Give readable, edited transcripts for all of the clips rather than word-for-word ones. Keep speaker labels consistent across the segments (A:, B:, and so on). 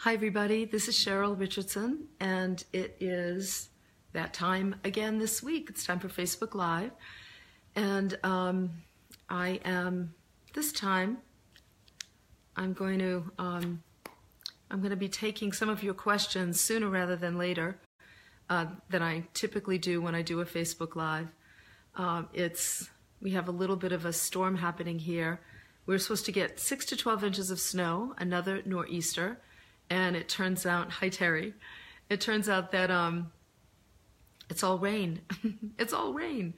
A: Hi everybody, this is Cheryl Richardson, and it is that time again this week. It's time for Facebook Live, and this time I'm going to be taking some of your questions sooner rather than later than I typically do when I do a Facebook Live. We have a little bit of a storm happening here. We're supposed to get 6 to 12 inches of snow, another nor'easter. And it turns out, hi Terry, it turns out that it's all rain. It's all rain.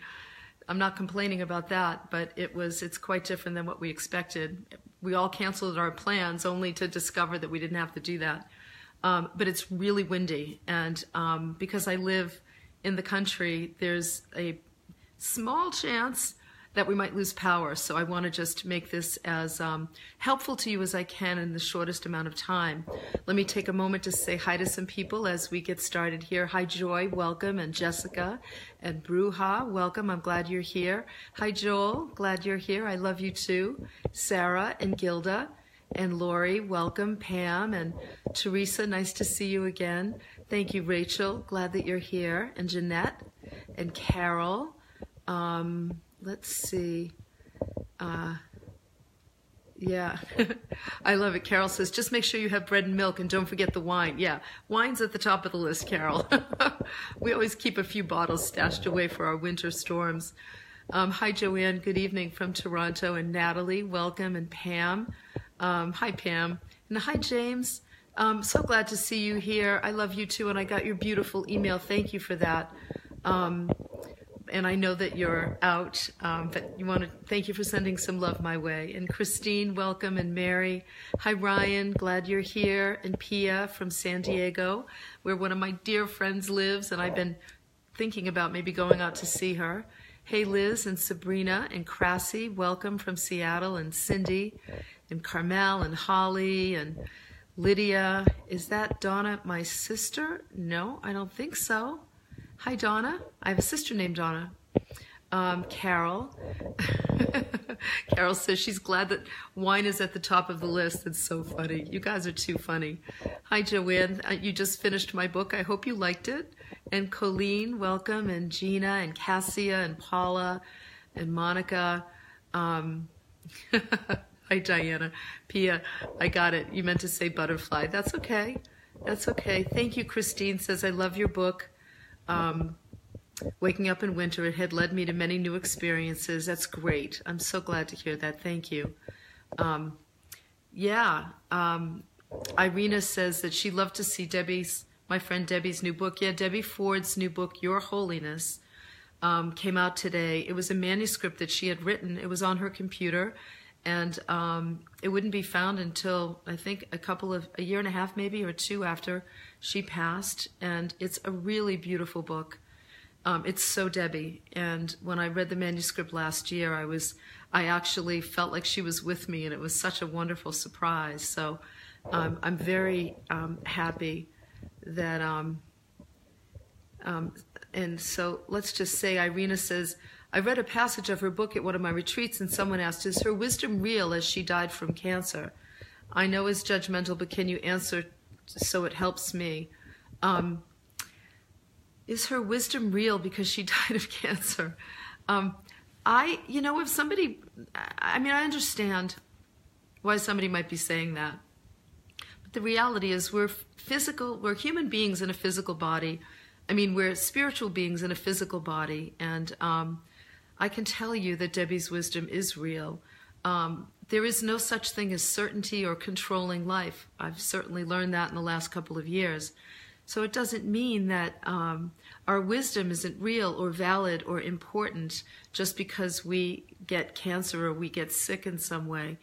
A: I'm not complaining about that, but it's quite different than what we expected. We all canceled our plans only to discover that we didn't have to do that. But it's really windy, and because I live in the country, there's a small chance that we might lose power. So I want to just make this as helpful to you as I can in the shortest amount of time. Let me take a moment to say hi to some people as we get started here. Hi Joy, welcome, and Jessica, and Bruja, welcome. I'm glad you're here. Hi Joel, glad you're here. I love you too. Sarah and Gilda and Lori, welcome. Pam and Teresa, nice to see you again. Thank you, Rachel, glad that you're here. And Jeanette and Carol. Let's see. Yeah, I love it. Carol says, just make sure you have bread and milk and don't forget the wine. Yeah, wine's at the top of the list, Carol. We always keep a few bottles stashed away for our winter storms. Hi, Joanne. Good evening from Toronto. And Natalie, welcome. And Pam. Hi, Pam. And hi, James. So glad to see you here. I love you too. And I got your beautiful email. Thank you for that. And I know that you're out, but thank you for sending some love my way. And Christine, welcome, and Mary. Hi, Ryan, glad you're here. And Pia from San Diego, where one of my dear friends lives, and I've been thinking about maybe going out to see her. Hey, Liz and Sabrina and Crassy, welcome from Seattle, and Cindy and Carmel and Holly and Lydia. Is that Donna, my sister? No, I don't think so. Hi, Donna. I have a sister named Donna. Carol. Carol says she's glad that wine is at the top of the list. It's so funny. You guys are too funny. Hi, Joanne. You just finished my book. I hope you liked it. And Colleen, welcome. And Gina and Cassia and Paula and Monica. Hi, Diana. Pia, I got it. You meant to say butterfly. That's okay. That's okay. Thank you, Christine says, I love your book. Waking up in winter, it had led me to many new experiences. That's great. I'm so glad to hear that. Thank you. Irina says that she loved to see my friend Debbie's new book. Yeah, Debbie Ford's new book, Your Holiness, came out today. It was a manuscript that she had written. It was on her computer, and it wouldn't be found until, I think, a year and a half maybe, or two after she passed. And it's a really beautiful book. It's so Debbie. And when I read the manuscript last year, I actually felt like she was with me, and it was such a wonderful surprise. So I'm very happy that, and so let's just say, Irina says, I read a passage of her book at one of my retreats, and someone asked, is her wisdom real as she died from cancer? I know it's judgmental, but can you answer so it helps me? Is her wisdom real because she died of cancer? If somebody, I understand why somebody might be saying that. But the reality is we're human beings in a physical body. We're spiritual beings in a physical body. And I can tell you that Debbie's wisdom is real. There is no such thing as certainty or controlling life. I've certainly learned that in the last couple of years. So it doesn't mean that our wisdom isn't real or valid or important just because we get cancer or we get sick in some way.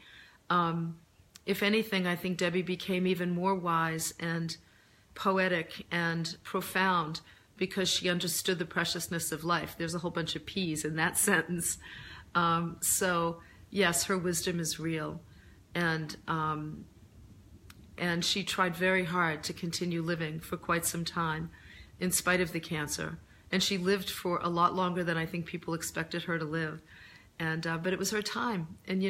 A: If anything, I think Debbie became even more wise and poetic and profound because she understood the preciousness of life. There's a whole bunch of P's in that sentence. So yes, her wisdom is real. And she tried very hard to continue living for quite some time in spite of the cancer. And she lived for a lot longer than I think people expected her to live. But it was her time. And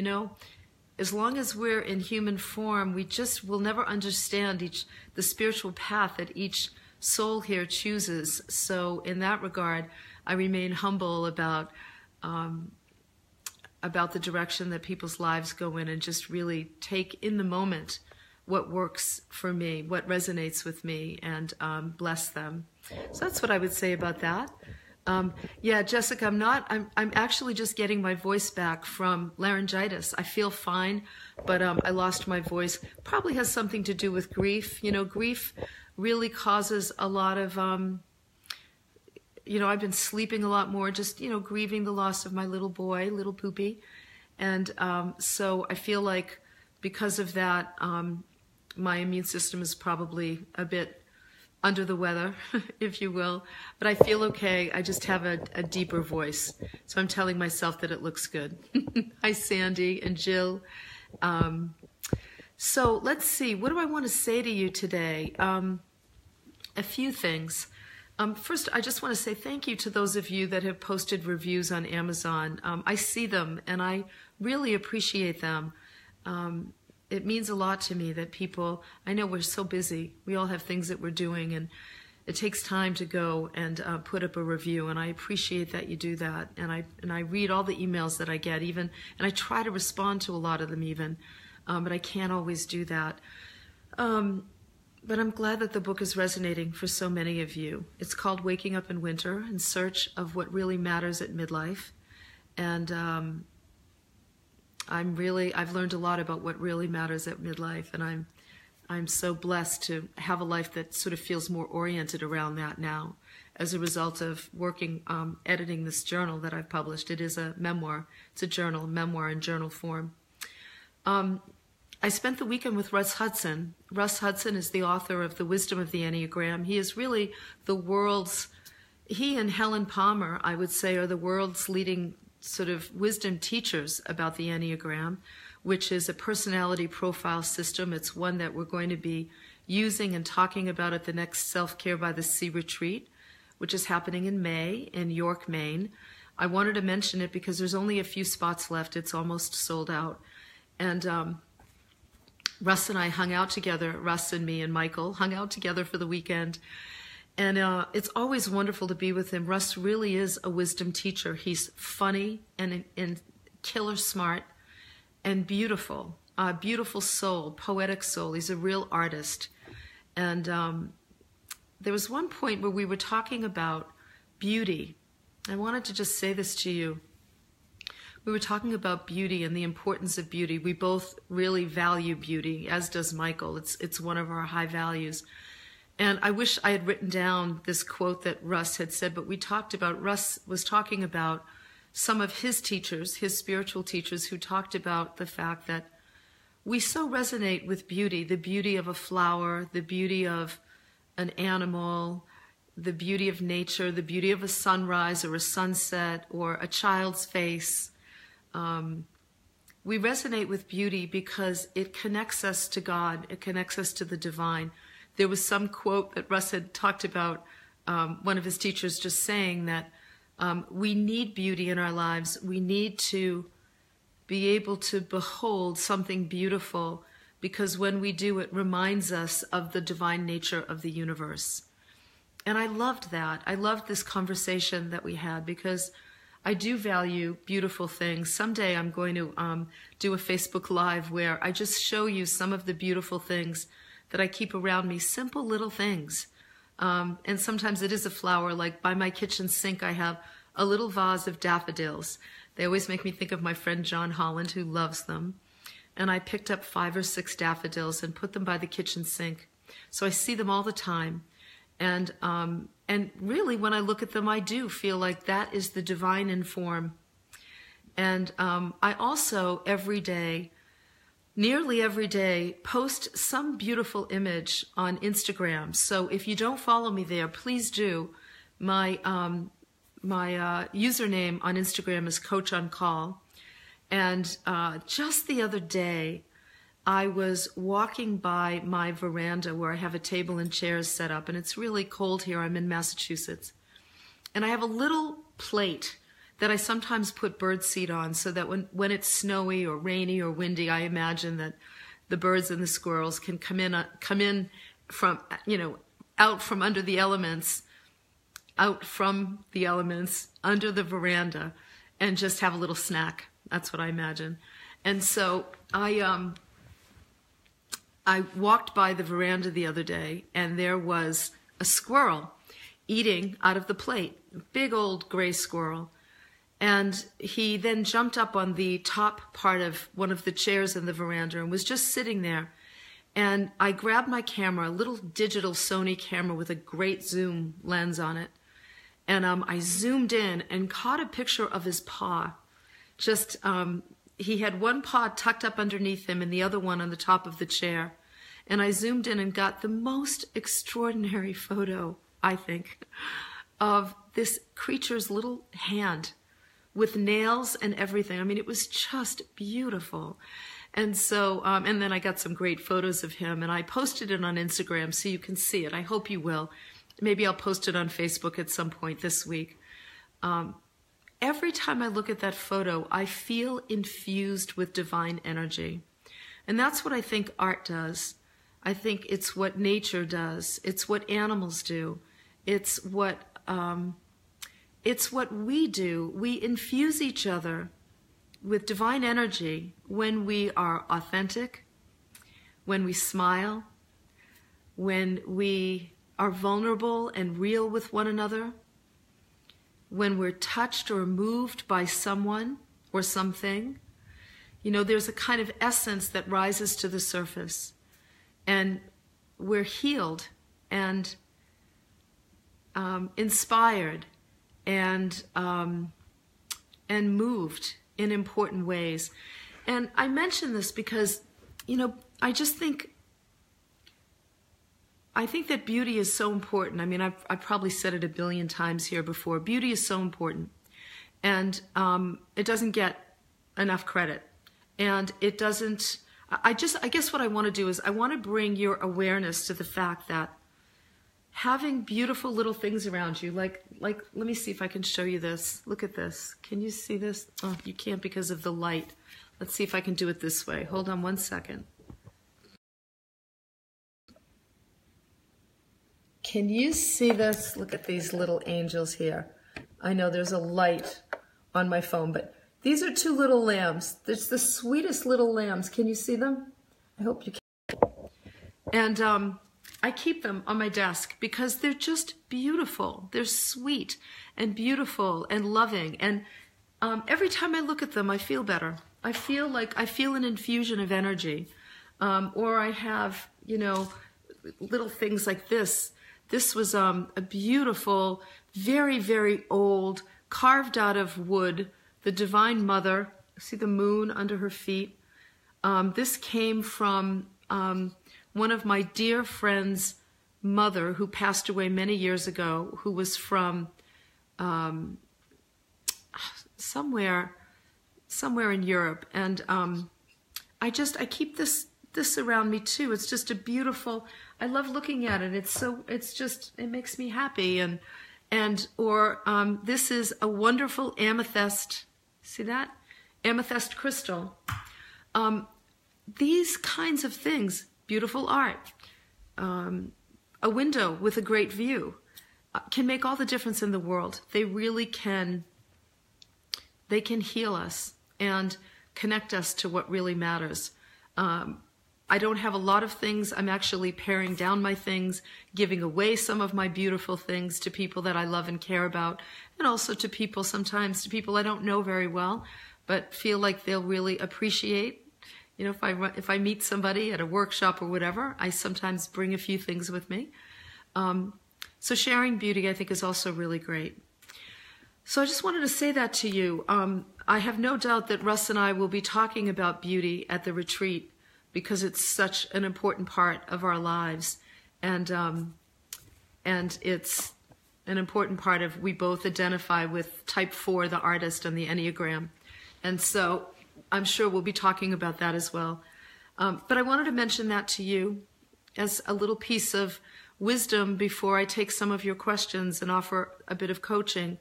A: as long as we're in human form, we just will never understand the spiritual path that each soul here chooses. So in that regard, I remain humble about the direction that people's lives go in, and just really take in the moment what works for me, what resonates with me, and bless them. So that's what I would say about that. Yeah, Jessica, I'm actually just getting my voice back from laryngitis. I feel fine, but I lost my voice. Probably has something to do with grief. Grief really causes a lot of, I've been sleeping a lot more, just, grieving the loss of my little boy, little Poopy. And so I feel like because of that, my immune system is probably a bit under the weather, if you will, but I feel okay. I just have a deeper voice. So I'm telling myself that it looks good. Hi, Sandy and Jill. So let's see, what do I want to say to you today? A few things. First, I just want to say thank you to those of you that have posted reviews on Amazon. I see them and I really appreciate them. It means a lot to me that people, I know we're so busy, we all have things that we're doing, and it takes time to go and put up a review, and I appreciate that you do that. And I read all the emails that I get, and I try to respond to a lot of them even, but I can't always do that. But I'm glad that the book is resonating for so many of you. It's called Waking Up in Winter, In Search of What Really Matters at Midlife. And I've learned a lot about what really matters at midlife, and I'm so blessed to have a life that sort of feels more oriented around that now as a result of working, editing this journal that I've published. It is a memoir. It's a journal, memoir in journal form. I spent the weekend with Russ Hudson. Russ Hudson is the author of The Wisdom of the Enneagram. He is really he and Helen Palmer, I would say, are the world's leading sort of wisdom teachers about the Enneagram, which is a personality profile system. It's one that we're going to be using and talking about at the next Self-Care by the Sea retreat, which is happening in May in York, Maine. I wanted to mention it because there's only a few spots left. It's almost sold out. And Russ and I hung out together, Russ and me and Michael hung out together for the weekend. And it's always wonderful to be with him. Russ really is a wisdom teacher. He's funny and killer smart and beautiful, beautiful soul, poetic soul. He's a real artist. And there was one point where we were talking about beauty. I wanted to just say this to you. We were talking about beauty and the importance of beauty. We both really value beauty, as does Michael. It's one of our high values. And I wish I had written down this quote that Russ had said, but Russ was talking about some of his teachers, his spiritual teachers, who talked about the fact that we so resonate with beauty, the beauty of a flower, the beauty of an animal, the beauty of nature, the beauty of a sunrise or a sunset or a child's face. We resonate with beauty because it connects us to God. It connects us to the divine. There was some quote that Russ had talked about, one of his teachers just saying that we need beauty in our lives. We need to be able to behold something beautiful, because when we do, it reminds us of the divine nature of the universe. And I loved that. I loved this conversation that we had because I do value beautiful things. Someday I'm going to do a Facebook Live where I just show you some of the beautiful things that I keep around me, simple little things. And sometimes it is a flower, like by my kitchen sink I have a little vase of daffodils. They always make me think of my friend John Holland, who loves them. And I picked up 5 or 6 daffodils and put them by the kitchen sink. So I see them all the time. And really when I look at them, I do feel like that is the divine in form. And I also nearly every day, post some beautiful image on Instagram. So if you don't follow me there, please do. My username on Instagram is Coach on Call. And just the other day, I was walking by my veranda where I have a table and chairs set up, and it's really cold here. I'm in Massachusetts. And I have a little plate that I sometimes put birdseed on, so that when it's snowy or rainy or windy, I imagine that the birds and the squirrels can come in from, out from under the elements, under the veranda, and just have a little snack. That's what I imagine. And so I walked by the veranda the other day, and there was a squirrel eating out of the plate, a big old gray squirrel. And he then jumped up on the top part of one of the chairs in the veranda and was just sitting there. And I grabbed my camera, a little digital Sony camera with a great zoom lens on it. And I zoomed in and caught a picture of his paw. He had one paw tucked up underneath him and the other one on the top of the chair. And I zoomed in and got the most extraordinary photo, I think, of this creature's little hand with nails and everything. I mean, it was just beautiful. And so, and then I got some great photos of him, and I posted it on Instagram so you can see it. I hope you will. Maybe I'll post it on Facebook at some point this week. Every time I look at that photo, I feel infused with divine energy. And that's what I think art does. I think it's what nature does. It's what animals do. It's what we do. We infuse each other with divine energy when we are authentic, when we smile, when we are vulnerable and real with one another, when we're touched or moved by someone or something. There's a kind of essence that rises to the surface, and we're healed and inspired and moved in important ways. And I mention this because, I think that beauty is so important. I mean, I've probably said it a billion times here before. Beauty is so important. And it doesn't get enough credit. And it doesn't, I guess what I want to do is I want to bring your awareness to the fact that having beautiful little things around you, like let me see if I can show you this. Look at this. Can you see this? Oh, you can't because of the light. Let's see if I can do it this way. Hold on one second. Can you see this? Look at these little angels here. I know there's a light on my phone, but these are two little lambs. It's the sweetest little lambs. Can you see them? I hope you can. And I keep them on my desk because they're just beautiful. They're sweet and beautiful and loving. And every time I look at them, I feel better. I feel an infusion of energy. Or I have, little things like this. This was a beautiful, very, very old, carved out of wood, the Divine Mother. See the moon under her feet? This came from one of my dear friend's mother who passed away many years ago, who was from somewhere in Europe. And I keep this around me too. It's just a beautiful, I love looking at it. It makes me happy. Or this is a wonderful amethyst. See that? Amethyst crystal. These kinds of things, beautiful art, a window with a great view, can make all the difference in the world. They really can. They can heal us and connect us to what really matters. I don't have a lot of things. I'm actually paring down my things, giving away some of my beautiful things to people that I love and care about, and also to people I don't know very well, but feel like they'll really appreciate. If I meet somebody at a workshop or whatever, I sometimes bring a few things with me. So sharing beauty, I think, is also really great. So I just wanted to say that to you. I have no doubt that Russ and I will be talking about beauty at the retreat because it's such an important part of our lives. And it's an important part of, we both identify with type 4, the artist, and the Enneagram. And so I'm sure we'll be talking about that as well. But I wanted to mention that to you as a little piece of wisdom before I take some of your questions and offer a bit of coaching.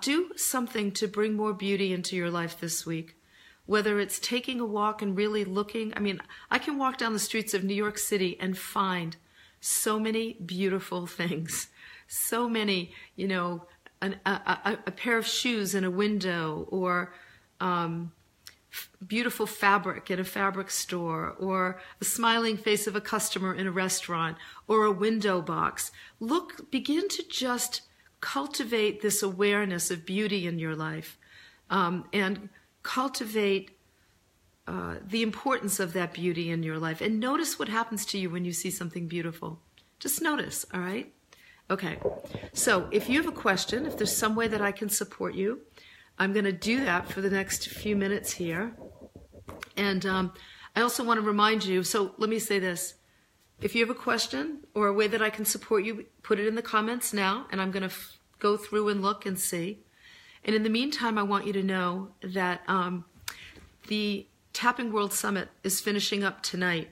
A: Do something to bring more beauty into your life this week. Whether it's taking a walk and really looking, I mean, I can walk down the streets of New York City and find so many beautiful things. So many, you know, a pair of shoes in a window, or beautiful fabric in a fabric store, or the smiling face of a customer in a restaurant, or a window box. Look, begin to just cultivate this awareness of beauty in your life, and cultivate the importance of that beauty in your life. And notice what happens to you when you see something beautiful. Just notice, all right? Okay, so if you have a question, if there's some way that I can support you, I'm going to do that for the next few minutes here. And I also want to remind you, so let me say this. If you have a question or a way that I can support you, put it in the comments now, and I'm going to go through and look and see. And in the meantime, I want you to know that the Tapping World Summit is finishing up tonight.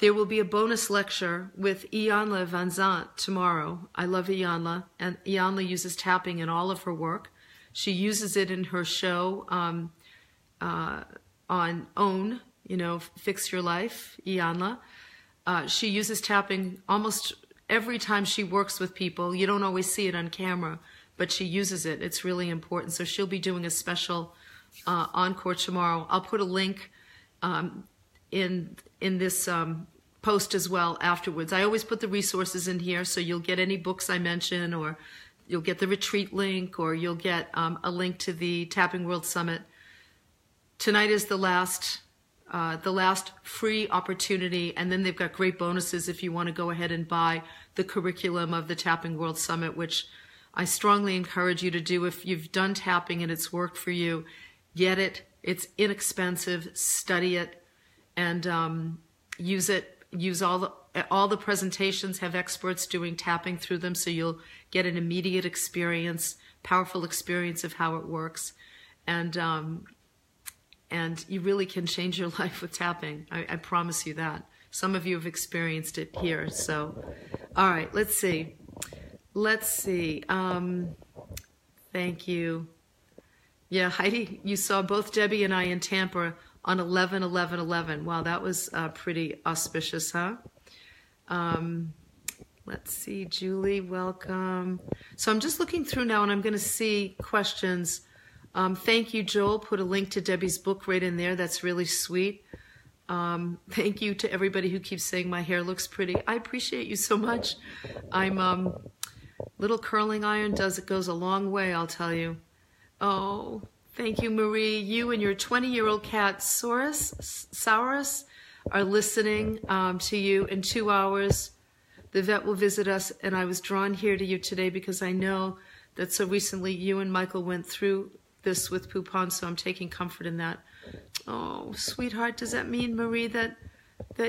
A: There will be a bonus lecture with Iyanla Vanzant tomorrow. I love Iyanla, and Iyanla uses tapping in all of her work. She uses it in her show on OWN, you know, Fix Your Life, Iyanla. She uses tapping almost every time she works with people. You don't always see it on camera, but she uses it. It's really important. So she'll be doing a special encore tomorrow. I'll put a link in this post as well afterwards. I always put the resources in here, so you'll get any books I mention, or you'll get the retreat link, or you'll get a link to the Tapping World Summit. Tonight is the last free opportunity, and then they've got great bonuses if you want to go ahead and buy the curriculum of the Tapping World Summit, which I strongly encourage you to do. If you've done tapping and it's worked for you, get it. It's inexpensive. Study it and use it. Use all the presentations, have experts doing tapping through them, so you'll get an immediate experience, powerful experience of how it works. And you really can change your life with tapping. I promise you that. Some of you have experienced it here. So, all right, let's see. Thank you. Yeah, Heidi, you saw both Debbie and I in Tampa on 11/11/11. Wow, that was pretty auspicious, huh? Let's see, Julie, welcome. So I'm just looking through now, and I'm going to see questions. Thank you, Joel. Put a link to Debbie's book right in there. That's really sweet. Thank you to everybody who keeps saying my hair looks pretty. I appreciate you so much. I'm little curling iron goes a long way, I'll tell you. Oh, thank you, Marie. You and your 20-year-old cat, Saurus, are listening to you in 2 hours. The vet will visit us, and I was drawn here to you today because I know that so recently you and Michael went through this with Poupon, so I'm taking comfort in that. Oh, sweetheart, does that mean, Marie, that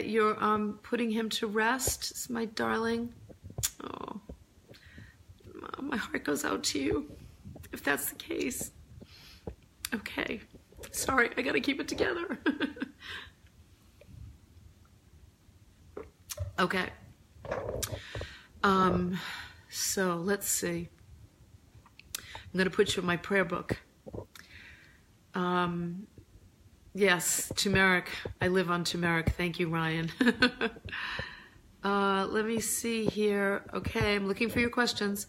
A: you're putting him to rest, my darling? Oh, my heart goes out to you, if that's the case. Okay. Sorry, I gotta keep it together. Okay. So let's see. I'm gonna put you in my prayer book. Yes, turmeric. I live on turmeric. Thank you, Ryan. Let me see here. Okay, I'm looking for your questions.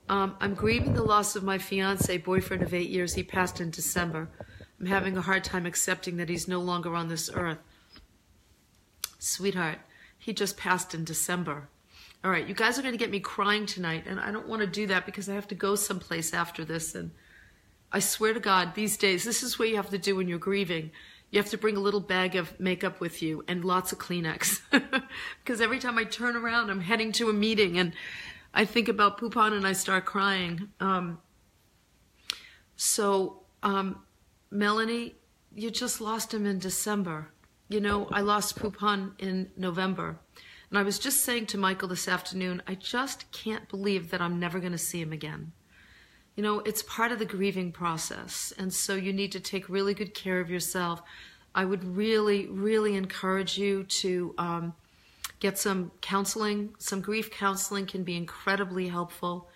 A: I'm grieving the loss of my fiance, boyfriend of 8 years. He passed in December. I'm having a hard time accepting that he's no longer on this earth. Sweetheart, he just passed in December. All right, you guys are going to get me crying tonight, and I don't want to do that because I have to go someplace after this. And I swear to God, these days, this is what you have to do when you're grieving. You have to bring a little bag of makeup with you and lots of Kleenex. Because every time I turn around, I'm heading to a meeting, and I think about Poupon and I start crying. Melanie, you just lost him in December. You know, I lost Poupon in November. And I was just saying to Michael this afternoon, I just can't believe that I'm never going to see him again. You know, it's part of the grieving process. And so you need to take really good care of yourself. I would really, really encourage you to get some counseling. Some grief counseling can be incredibly helpful.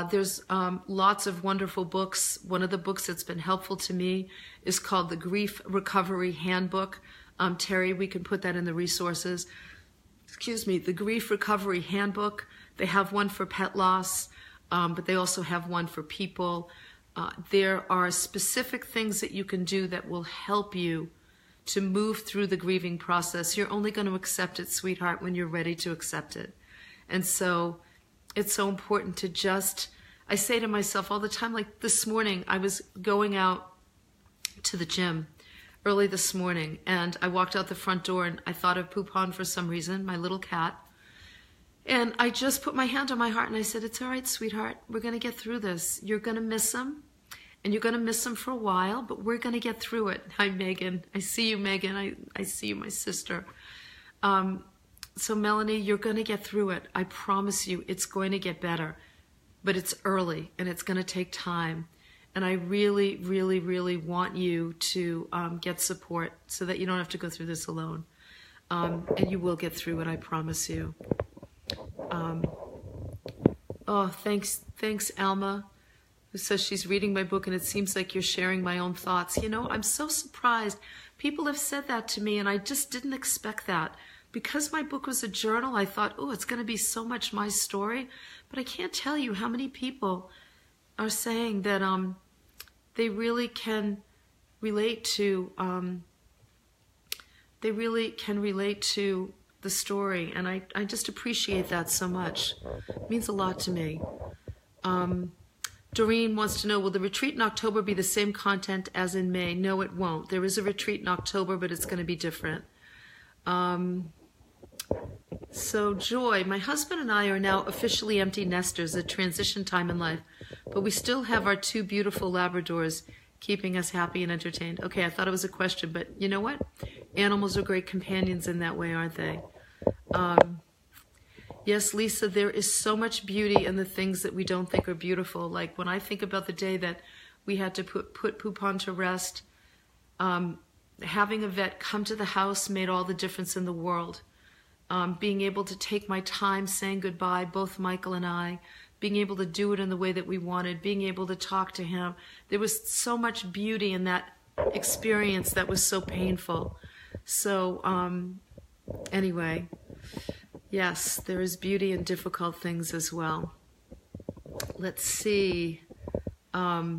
A: There's lots of wonderful books. One of the books that's been helpful to me is called The Grief Recovery Handbook. Terry, we can put that in the resources. Excuse me, The Grief Recovery Handbook. They have one for pet loss, but they also have one for people. There are specific things that you can do that will help you to move through the grieving process. You're only going to accept it, sweetheart, when you're ready to accept it. And so it's so important to just, I say to myself all the time, like this morning, I was going out to the gym early this morning, and I walked out the front door, and I thought of Poupon for some reason, my little cat. And I just put my hand on my heart, and I said, it's all right, sweetheart. We're going to get through this. You're going to miss him, and you're going to miss him for a while, but we're going to get through it. Hi, Megan. I see you, Megan. I see you, my sister. So Melanie, you're going to get through it. I promise you it's going to get better, but it's early and it's going to take time. And I really, really, really want you to get support so that you don't have to go through this alone. And you will get through it, I promise you. Oh, thanks, Alma, who says she's reading my book and it seems like you're sharing my own thoughts. You know, I'm so surprised. People have said that to me and I just didn't expect that. Because my book was a journal, I thought, oh, it's going to be so much my story. But I can't tell you how many people are saying that they really can relate to the story. And I just appreciate that so much. It means a lot to me. Doreen wants to know, will the retreat in October be the same content as in May? No, it won't. There is a retreat in October, but it's going to be different. So Joy, my husband and I are now officially empty nesters, a transition time in life, but we still have our 2 beautiful Labradors keeping us happy and entertained. Okay, I thought it was a question, but you know what? Animals are great companions in that way, aren't they? Yes, Lisa, there is so much beauty in the things that we don't think are beautiful. Like when I think about the day that we had to put Poupon to rest, having a vet come to the house made all the difference in the world. Being able to take my time saying goodbye, both Michael and I, being able to do it in the way that we wanted, being able to talk to him. There was so much beauty in that experience that was so painful. So anyway, yes, there is beauty in difficult things as well. Let's see. Yeah,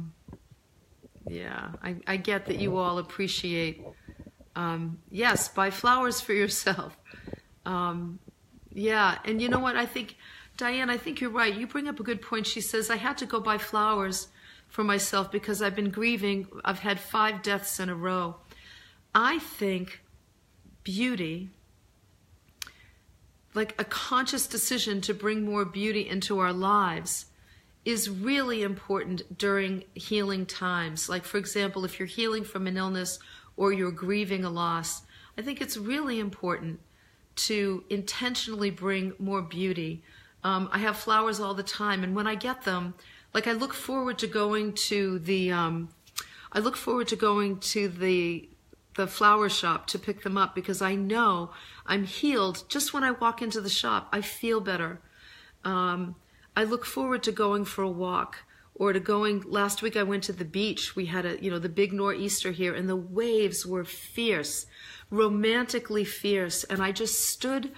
A: I get that you all appreciate, yes, buy flowers for yourself. Yeah, and you know what, I think, Diane, I think you're right. You bring up a good point. She says, I had to go buy flowers for myself because I've been grieving. I've had 5 deaths in a row. I think beauty, like a conscious decision to bring more beauty into our lives, is really important during healing times. Like, for example, if you're healing from an illness or you're grieving a loss, I think it's really important to intentionally bring more beauty. I have flowers all the time, and when I get them, like I look forward to going to the flower shop to pick them up because I know I'm healed. Just when I walk into the shop, I feel better. I look forward to going for a walk or to going. Last week I went to the beach. We had the big nor'easter here, and the waves were fierce, romantically fierce. And I just stood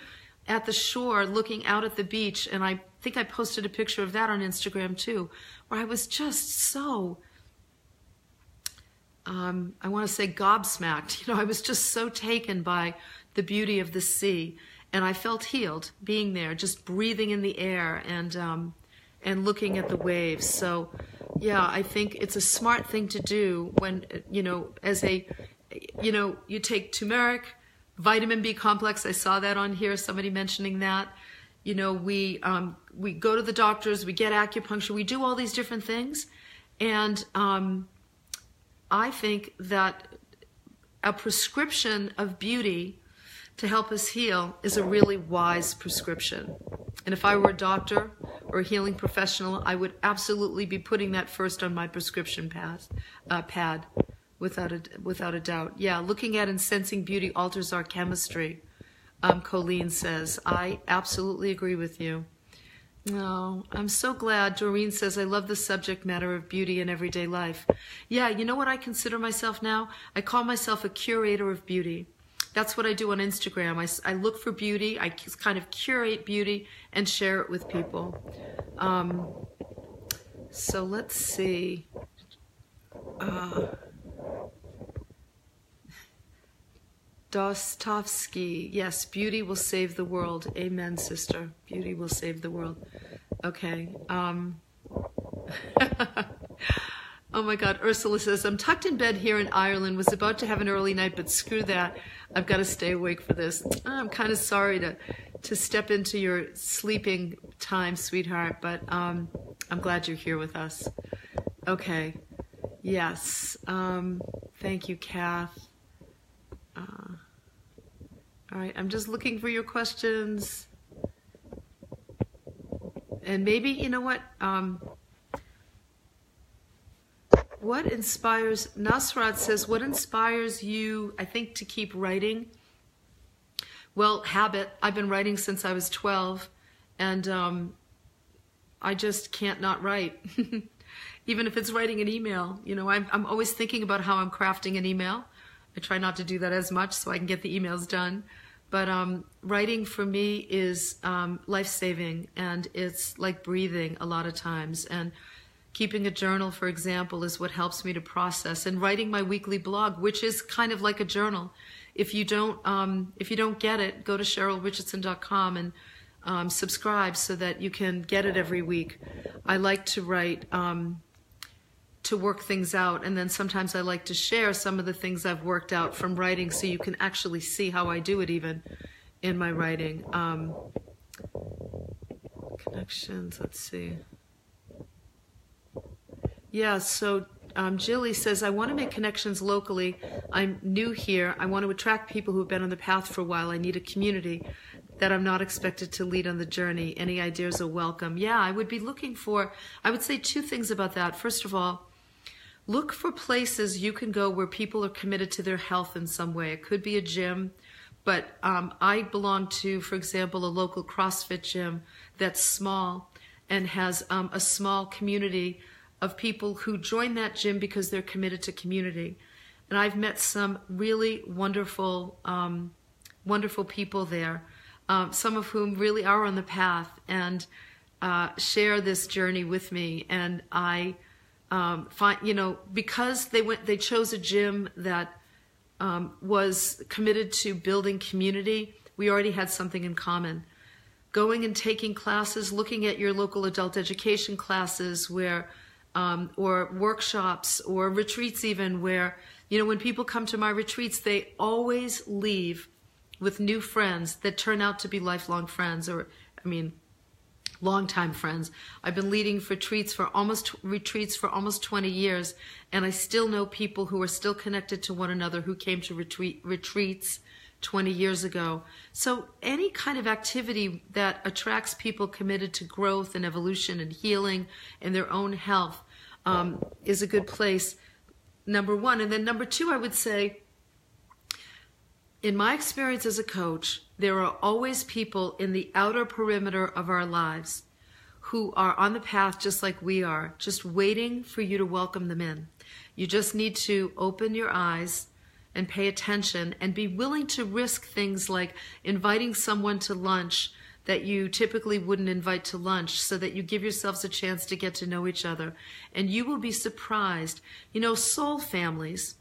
A: at the shore looking out at the beach, and I think I posted a picture of that on Instagram too, where I was just so, I want to say gobsmacked. I was just so taken by the beauty of the sea. And I felt healed being there, just breathing in the air and looking at the waves. So, yeah, I think it's a smart thing to do when, you take turmeric, vitamin B complex. I saw that on here, somebody mentioning that. We go to the doctors, we get acupuncture, we do all these different things. And I think that a prescription of beauty to help us heal is a really wise prescription. And if I were a doctor or a healing professional, I would absolutely be putting that first on my prescription pad, without a doubt. Yeah, looking at and sensing beauty alters our chemistry, Colleen says. I absolutely agree with you. No, I'm so glad. Doreen says, I love the subject matter of beauty in everyday life. Yeah, you know what I consider myself now? I call myself a curator of beauty. That's what I do on Instagram. I look for beauty. I kind of curate beauty and share it with people. So let's see. Dostovsky, yes, beauty will save the world. Amen, sister. Beauty will save the world. Okay. Oh my God, Ursula says, I'm tucked in bed here in Ireland, was about to have an early night, but screw that. I've got to stay awake for this. I'm kind of sorry to step into your sleeping time, sweetheart, but I'm glad you're here with us. Okay. Yes. Thank you, Kath. All right, I'm just looking for your questions. And maybe, you know what inspires, Nasrat says, what inspires you, I think, to keep writing? Well, habit. I've been writing since I was 12, and I just can't not write. Even if it's writing an email, I'm always thinking about how I'm crafting an email. I try not to do that as much so I can get the emails done. But writing for me is life-saving, and it's like breathing a lot of times. And keeping a journal, for example, is what helps me to process. And writing my weekly blog, which is kind of like a journal. If you don't get it, go to CherylRichardson.com and subscribe so that you can get it every week. I like to write to work things out, and then sometimes I like to share some of the things I've worked out from writing so you can actually see how I do it even in my writing. Connections, let's see. Yeah, so Jilly says, I want to make connections locally. I'm new here. I want to attract people who have been on the path for a while. I need a community that I'm not expected to lead on the journey. Any ideas are welcome. Yeah, I would be looking for, I would say 2 things about that. First of all, look for places you can go where people are committed to their health in some way. It could be a gym, but I belong to, for example, a local CrossFit gym that's small and has a small community of people who join that gym because they're committed to community. And I've met some really wonderful, wonderful people there, some of whom really are on the path and share this journey with me. And I find, because they chose a gym that was committed to building community, we already had something in common. Going and taking classes, looking at your local adult education classes where, or workshops or retreats even where, when people come to my retreats, they always leave with new friends that turn out to be lifelong friends, longtime friends. I've been leading retreats for almost 20 years, and I still know people who are still connected to one another who came to retreats 20 years ago. So any kind of activity that attracts people committed to growth and evolution and healing and their own health is a good place, number one. And then number 2, I would say, in my experience as a coach, there are always people in the outer perimeter of our lives who are on the path just like we are, just waiting for you to welcome them in. You just need to open your eyes and pay attention and be willing to risk things like inviting someone to lunch that you typically wouldn't invite to lunch so that you give yourselves a chance to get to know each other. And you will be surprised. Soul families,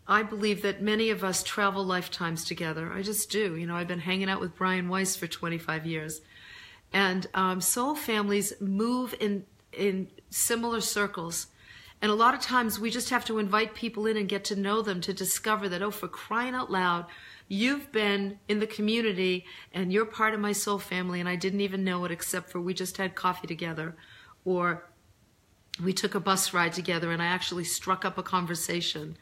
A: I believe that many of us travel lifetimes together. I just do. I've been hanging out with Brian Weiss for 25 years. And soul families move in similar circles. And a lot of times we just have to invite people in and get to know them to discover that, for crying out loud, you've been in the community and you're part of my soul family and I didn't even know it except for we just had coffee together. Or we took a bus ride together and I actually struck up a conversation.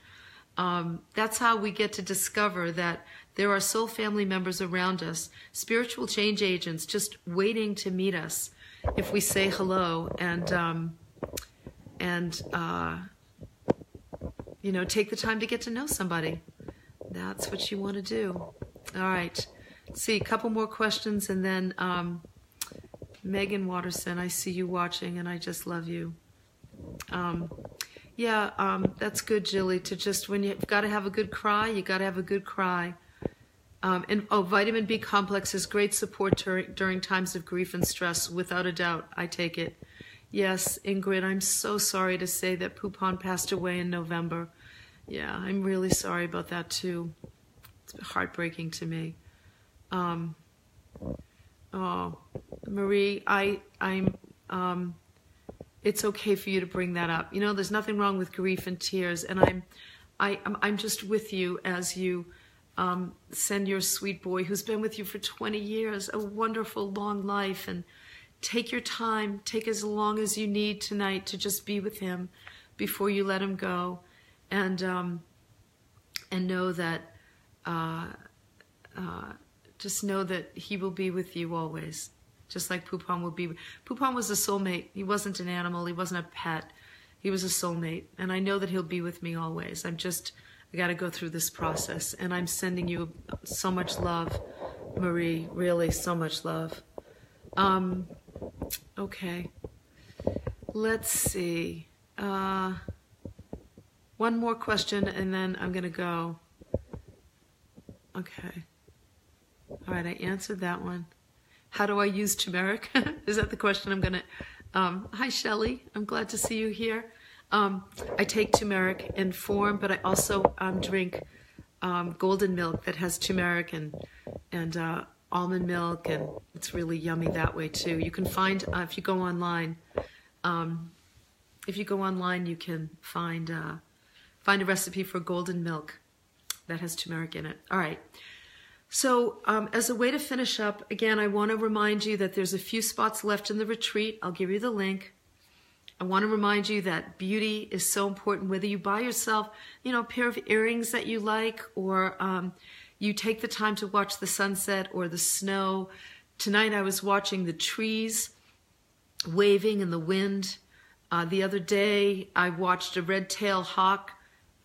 A: That's how we get to discover that there are soul family members around us, spiritual change agents just waiting to meet us if we say hello and take the time to get to know somebody. That's what you want to do. All right. Let's see, a couple more questions and then Megan Watterson, I see you watching, and I just love you. That's good, Jilly, to just, when you've got to have a good cry, you got to have a good cry. Vitamin B complex is great support during times of grief and stress, without a doubt. I take it. Yes, Ingrid, I'm so sorry to say that Poupon passed away in November. Yeah, I'm really sorry about that too. It's heartbreaking to me. Marie, it's okay for you to bring that up. You know, there's nothing wrong with grief and tears, and I'm just with you as you send your sweet boy who's been with you for 20 years a wonderful long life, and take your time, take as long as you need tonight to just be with him before you let him go, and know that just know that he will be with you always, just like Poupon will be. Poupon was a soulmate. He wasn't an animal. He wasn't a pet. He was a soulmate, and I know that he'll be with me always. I got to go through this process, and I'm sending you so much love, Marie, really so much love. Okay, let's see. One more question, and then I'm going to go. Okay. All right, I answered that one. How do I use turmeric? Is that the question I'm going to... Hi, Shelley. I'm glad to see you here. I take turmeric in form, but I also drink golden milk that has turmeric and almond milk, and it's really yummy that way too. You can find, if you go online, you can find a recipe for golden milk that has turmeric in it. All right. So as a way to finish up, again, I want to remind you that there's a few spots left in the retreat. I'll give you the link. I want to remind you that beauty is so important, whether you buy yourself, a pair of earrings that you like, or you take the time to watch the sunset or the snow. Tonight I was watching the trees waving in the wind. The other day I watched a red-tailed hawk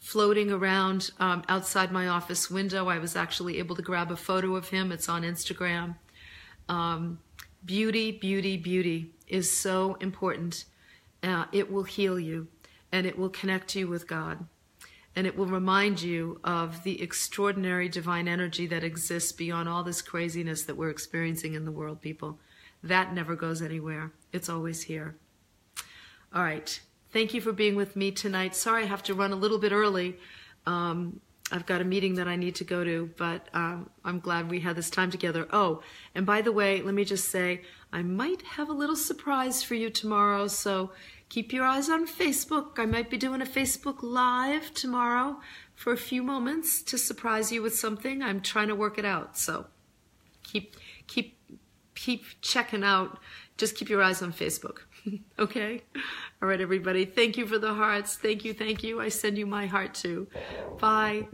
A: floating around outside my office window. I was actually able to grab a photo of him. It's on Instagram. Beauty, beauty, beauty is so important. It will heal you, and it will connect you with God, and it will remind you of the extraordinary divine energy that exists beyond all this craziness that we're experiencing in the world, people. That never goes anywhere. It's always here. All right. Thank you for being with me tonight. Sorry I have to run a little bit early. I've got a meeting that I need to go to, but I'm glad we had this time together. Oh, and by the way, let me just say, I might have a little surprise for you tomorrow, so keep your eyes on Facebook. I might be doing a Facebook Live tomorrow for a few moments to surprise you with something. I'm trying to work it out, so keep checking out. Just keep your eyes on Facebook. Okay? All right, everybody. Thank you for the hearts. Thank you. Thank you. I send you my heart too. Bye.